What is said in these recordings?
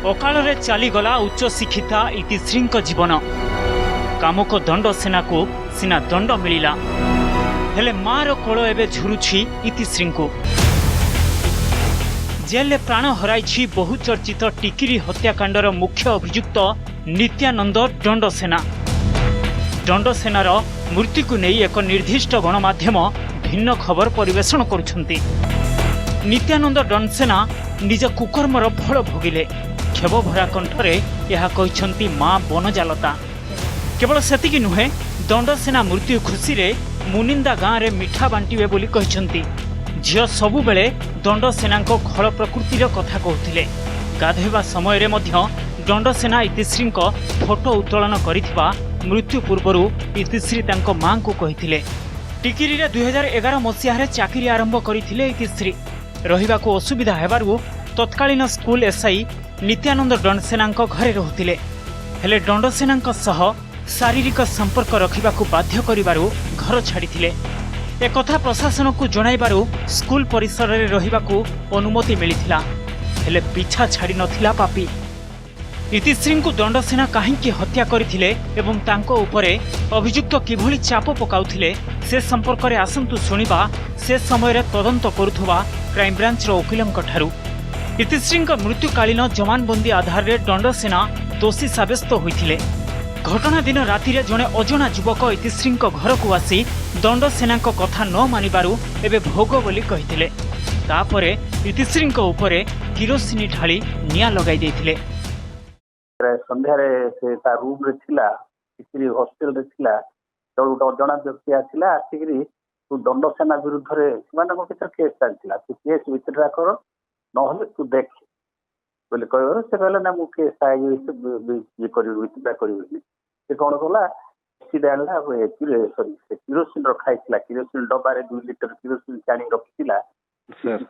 अकाଳରେ ଚାଲିଗଲା उच्च शिक्षिता इतिश्रीଙ୍କ जीवन। कामुक दंड सेना को सिना दंड मिलिला, हेले मार कोल एबे झुरुछि इतिश्रीଙ୍କୁ। जेल प्राण हराइछि बहुचर्चित टिकिरी हत्याकांडर मुख्य अभियुक्त नित्यानंद दंडसेना। दंडसेनार मृत्यु को नहीं एक निर्दिष्ट गणमाध्यम भिन्न खबर परिवेषण करुछंती। नित्यानंद दंडसेना निज कुकर्मर फल भोगिले। खेब भरा कंठरे यह कहिछंती मां बनजालता। केवल सेतिकी नुहे, दंडसेना मृत्यु खुशी रे मुनिंदा गाँव में मिठा बांटिबे बोली कहिछंती। झियो सबु बेले दंडसेना खल प्रकृतिर कथा कहते। गाधोवा समय रे मध्य दंडसेना इतिश्री फोटो उत्तोलन करिथिबा मृत्यु पूर्वरु इतिश्री तांको मां को कहिथिले। टिकिरी रे 2011 मसीह चाकरी आरंभ करथिले इतिश्री। रहिबाको असुविधा हेबारु तत्कालीन स्कूल एसआई नित्यानंद दंडसेना घरे रहुथिले। हेले दंडसेना सह शारीरिक संपर्क रखिबाकू बाध्य करिबारु घर छाड़िथिले। एक कथा प्रशासन को जणाइबारु स्कूल परिसर रे रहिबाकू अनुमति मिलिथिला, हेले पीछा छाड़ी नथिला पापी। इतिश्री को दंडसेना काहींकी हत्या करथिले एवं तांको उपरे अभियुक्त किभली चाप पकाउथिले से संपर्क रे आसंतु सुनिबा से समय रे तदंत करुथबा क्राइमब्रांच रो वकीलंक ठारू। इतिश्री मृत्युकालीन जमानबंदी आधार रे दंडसेना दोषी साब्यस्त होइथिले। घटना दिन राति रे जणे अजଣା युवक इतिश्री घर को आसी दंडसेना कथा न मानिबारु एबे भोग बोली कहिथिले। तापरे इतिश्री उपरे किरोसिनी ढाली निया लगाई देथिले। संध्या से रूम रे थिला, हॉस्टेल रे थिला, तो अजଣା व्यक्ति आसिला। आसिकरी तू दंडसेना विरुद्ध रे मानको किछ केस चलथिला, तू केस विथड्रा कर नहले तू देख बोले कहबो। से कहले ना मु केस ये करी विथड्रा करी। से कोन कहला सीधा आनला सॉरी से किरोसिन रखाइथिला। किरोसिन डब्बा रे 2 लिटर किरोसिन चाणी रखिथिला।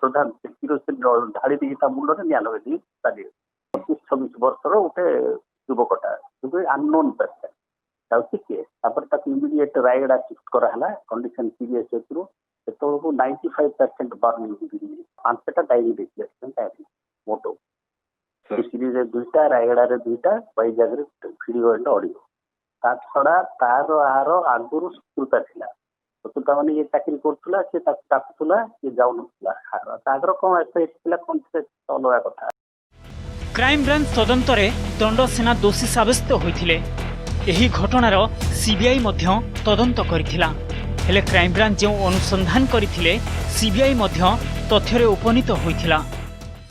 प्रधान से किरोसिन ढाड़ी दी ता मुंड रे निया लगे दी ताली 26 वर्षर गोटे युवकटा unknown person immediate Rayagada shift कराला। कंडीशन सीरियस हेतु से 95% बर्न पांचटा डायरी देखिए मोटो सीरीज दुईटा रायगड़ा रे दुईटा वैजाग रे भिडियो एंड ऑडियो। ता छड़ा तार आहार आगुरु शत्रुता थिला। शत्रुता माने ये चाकरी करथुला, से ताकुला, ये जाउनथुला। तागर कोन एफआईआर थिला कोन से अलगा कथा। क्राइम ब्रांच तदंतरे दंडसेना दोषी साब्यस्त होइथिले। एही घटनार सीबीआई मध्य तदंत करिथिला। हेले क्राइम ब्रांच जो अनुसंधान करिथिले सीबीआई मध्य तथ्यरे उपनीत होइथिला।